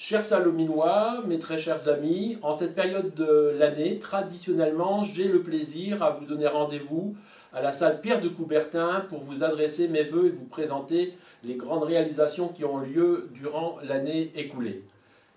Chers Salominois, mes très chers amis, en cette période de l'année, traditionnellement, j'ai le plaisir à vous donner rendez-vous à la salle Pierre de Coubertin pour vous adresser mes vœux et vous présenter les grandes réalisations qui ont lieu durant l'année écoulée.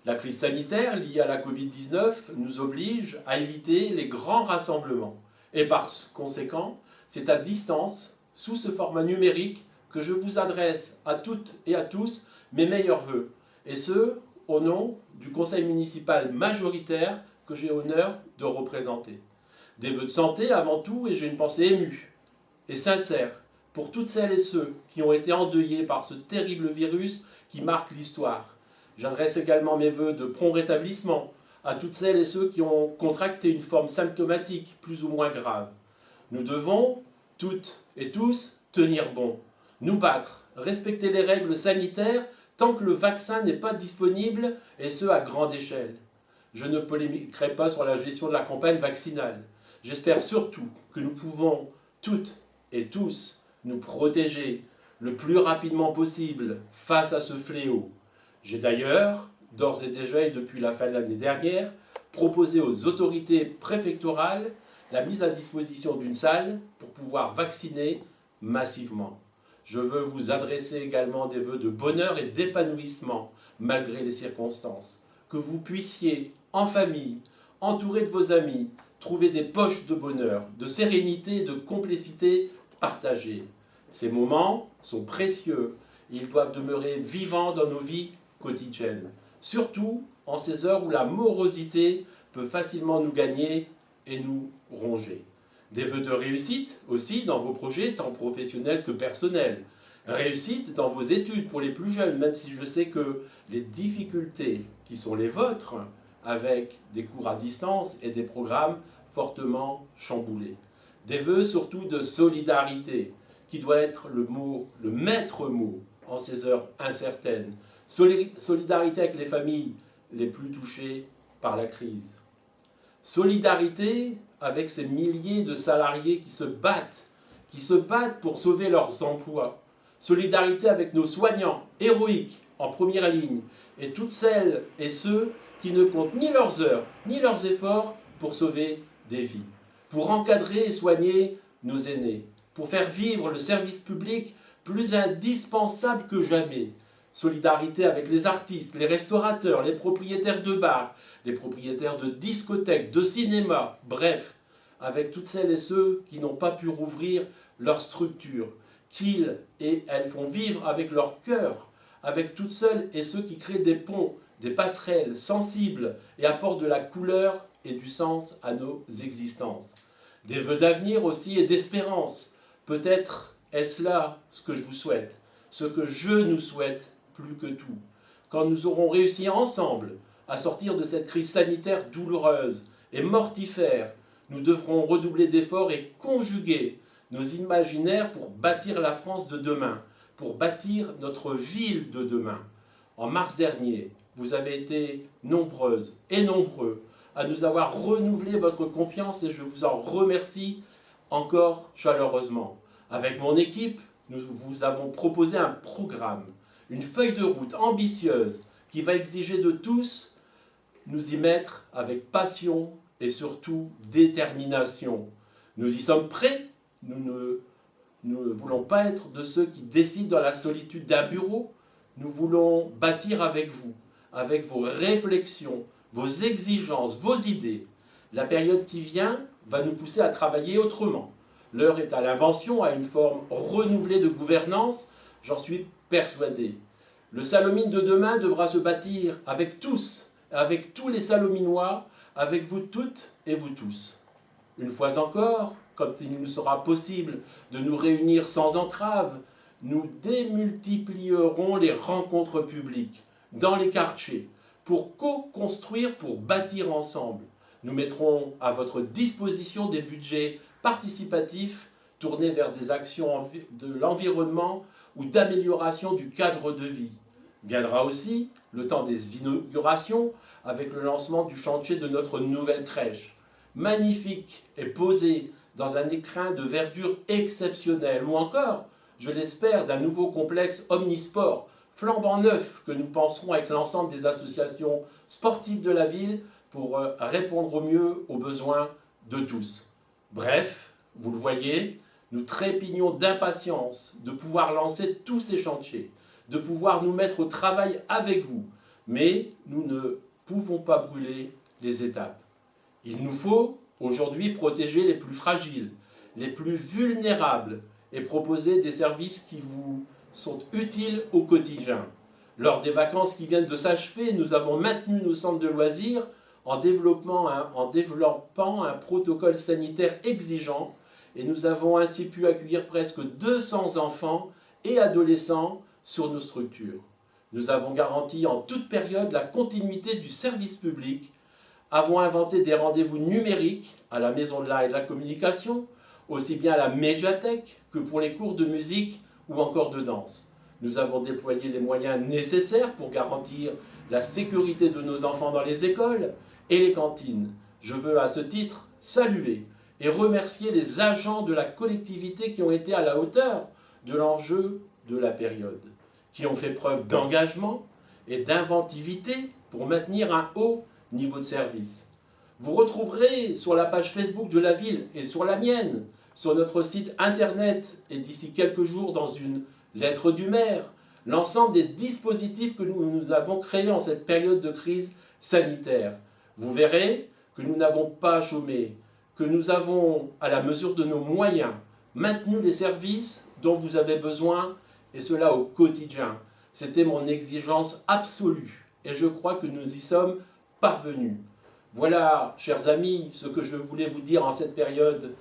La crise sanitaire liée à la Covid-19 nous oblige à éviter les grands rassemblements. Et par conséquent, c'est à distance, sous ce format numérique, que je vous adresse à toutes et à tous mes meilleurs vœux. Et ce, au nom du conseil municipal majoritaire que j'ai l'honneur de représenter. Des vœux de santé avant tout, et j'ai une pensée émue et sincère pour toutes celles et ceux qui ont été endeuillés par ce terrible virus qui marque l'histoire. J'adresse également mes vœux de prompt rétablissement à toutes celles et ceux qui ont contracté une forme symptomatique plus ou moins grave. Nous devons, toutes et tous, tenir bon, nous battre, respecter les règles sanitaires tant que le vaccin n'est pas disponible, et ce à grande échelle. Je ne polémiquerai pas sur la gestion de la campagne vaccinale. J'espère surtout que nous pouvons toutes et tous nous protéger le plus rapidement possible face à ce fléau. J'ai d'ailleurs, d'ores et déjà et depuis la fin de l'année dernière, proposé aux autorités préfectorales la mise à disposition d'une salle pour pouvoir vacciner massivement. Je veux vous adresser également des vœux de bonheur et d'épanouissement malgré les circonstances. Que vous puissiez, en famille, entouré de vos amis, trouver des poches de bonheur, de sérénité et de complicité partagées. Ces moments sont précieux et ils doivent demeurer vivants dans nos vies quotidiennes. Surtout en ces heures où la morosité peut facilement nous gagner et nous ronger. Des vœux de réussite aussi dans vos projets, tant professionnels que personnels. Réussite dans vos études pour les plus jeunes, même si je sais que les difficultés qui sont les vôtres, avec des cours à distance et des programmes fortement chamboulés. Des vœux surtout de solidarité, qui doit être le maître mot en ces heures incertaines. Solidarité avec les familles les plus touchées par la crise. Solidarité avec ces milliers de salariés qui se battent pour sauver leurs emplois. Solidarité avec nos soignants, héroïques, en première ligne, et toutes celles et ceux qui ne comptent ni leurs heures, ni leurs efforts pour sauver des vies, pour encadrer et soigner nos aînés, pour faire vivre le service public plus indispensable que jamais. Solidarité avec les artistes, les restaurateurs, les propriétaires de bars, les propriétaires de discothèques, de cinéma, bref, avec toutes celles et ceux qui n'ont pas pu rouvrir leur structure, qu'ils et elles font vivre avec leur cœur, avec toutes celles et ceux qui créent des ponts, des passerelles sensibles et apportent de la couleur et du sens à nos existences. Des vœux d'avenir aussi et d'espérance. Peut-être est-ce là ce que je vous souhaite, ce que je nous souhaite plus que tout. Quand nous aurons réussi ensemble à sortir de cette crise sanitaire douloureuse et mortifère, nous devrons redoubler d'efforts et conjuguer nos imaginaires pour bâtir la France de demain, pour bâtir notre ville de demain. En mars dernier, vous avez été nombreuses et nombreux à nous avoir renouvelé votre confiance et je vous en remercie encore chaleureusement. Avec mon équipe, nous vous avons proposé un programme, une feuille de route ambitieuse qui va exiger de tous nous y mettre avec passion et surtout détermination. Nous y sommes prêts. Nous ne voulons pas être de ceux qui décident dans la solitude d'un bureau. Nous voulons bâtir avec vous, avec vos réflexions, vos exigences, vos idées. La période qui vient va nous pousser à travailler autrement. L'heure est à l'invention, à une forme renouvelée de gouvernance, j'en suis persuadé. Le Salomine de demain devra se bâtir avec tous, avec tous les Salominois, avec vous toutes et vous tous. Une fois encore, quand il nous sera possible de nous réunir sans entrave, nous démultiplierons les rencontres publiques dans les quartiers pour co-construire, pour bâtir ensemble. Nous mettrons à votre disposition des budgets participatifs tournés vers des actions de l'environnement ou d'amélioration du cadre de vie. Viendra aussi le temps des inaugurations avec le lancement du chantier de notre nouvelle crèche. Magnifique et posée dans un écrin de verdure exceptionnel ou encore, je l'espère, d'un nouveau complexe omnisport flambant neuf que nous penserons avec l'ensemble des associations sportives de la ville pour répondre au mieux aux besoins de tous. Bref, vous le voyez, nous trépignons d'impatience de pouvoir lancer tous ces chantiers, de pouvoir nous mettre au travail avec vous, mais nous ne pouvons pas brûler les étapes. Il nous faut aujourd'hui protéger les plus fragiles, les plus vulnérables et proposer des services qui vous sont utiles au quotidien. Lors des vacances qui viennent de s'achever, nous avons maintenu nos centres de loisirs en développant un protocole sanitaire exigeant et nous avons ainsi pu accueillir presque 200 enfants et adolescents sur nos structures. Nous avons garanti en toute période la continuité du service public, avons inventé des rendez-vous numériques à la Maison de l'Art et de la Communication, aussi bien à la médiathèque que pour les cours de musique ou encore de danse. Nous avons déployé les moyens nécessaires pour garantir la sécurité de nos enfants dans les écoles et les cantines. Je veux à ce titre saluer et remercier les agents de la collectivité qui ont été à la hauteur de l'enjeu de la période, qui ont fait preuve d'engagement et d'inventivité pour maintenir un haut niveau de service. Vous retrouverez sur la page Facebook de la ville et sur la mienne, sur notre site internet et d'ici quelques jours dans une lettre du maire, l'ensemble des dispositifs que nous avons créés en cette période de crise sanitaire. Vous verrez que nous n'avons pas chômé, que nous avons, à la mesure de nos moyens, maintenu les services dont vous avez besoin, et cela au quotidien. C'était mon exigence absolue, et je crois que nous y sommes parvenus. Voilà, chers amis, ce que je voulais vous dire en cette période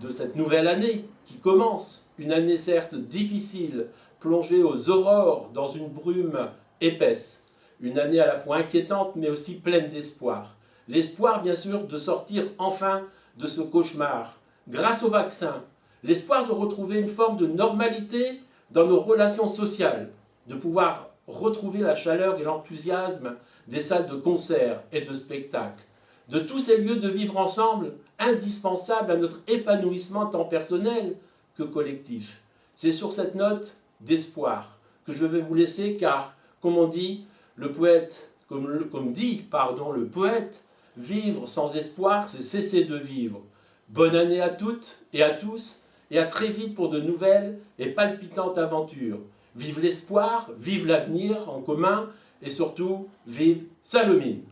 de cette nouvelle année qui commence. Une année certes difficile, plongée aux aurores dans une brume épaisse. Une année à la fois inquiétante mais aussi pleine d'espoir. L'espoir bien sûr de sortir enfin de ce cauchemar grâce au vaccin. L'espoir de retrouver une forme de normalité dans nos relations sociales. De pouvoir retrouver la chaleur et l'enthousiasme des salles de concert et de spectacle. De tous ces lieux de vivre ensemble indispensables à notre épanouissement tant personnel que collectif. C'est sur cette note d'espoir que je vais vous laisser car, comme on dit, le poète, le poète, vivre sans espoir, c'est cesser de vivre. Bonne année à toutes et à tous et à très vite pour de nouvelles et palpitantes aventures. Vive l'espoir, vive l'avenir en commun et surtout, vive Salomine.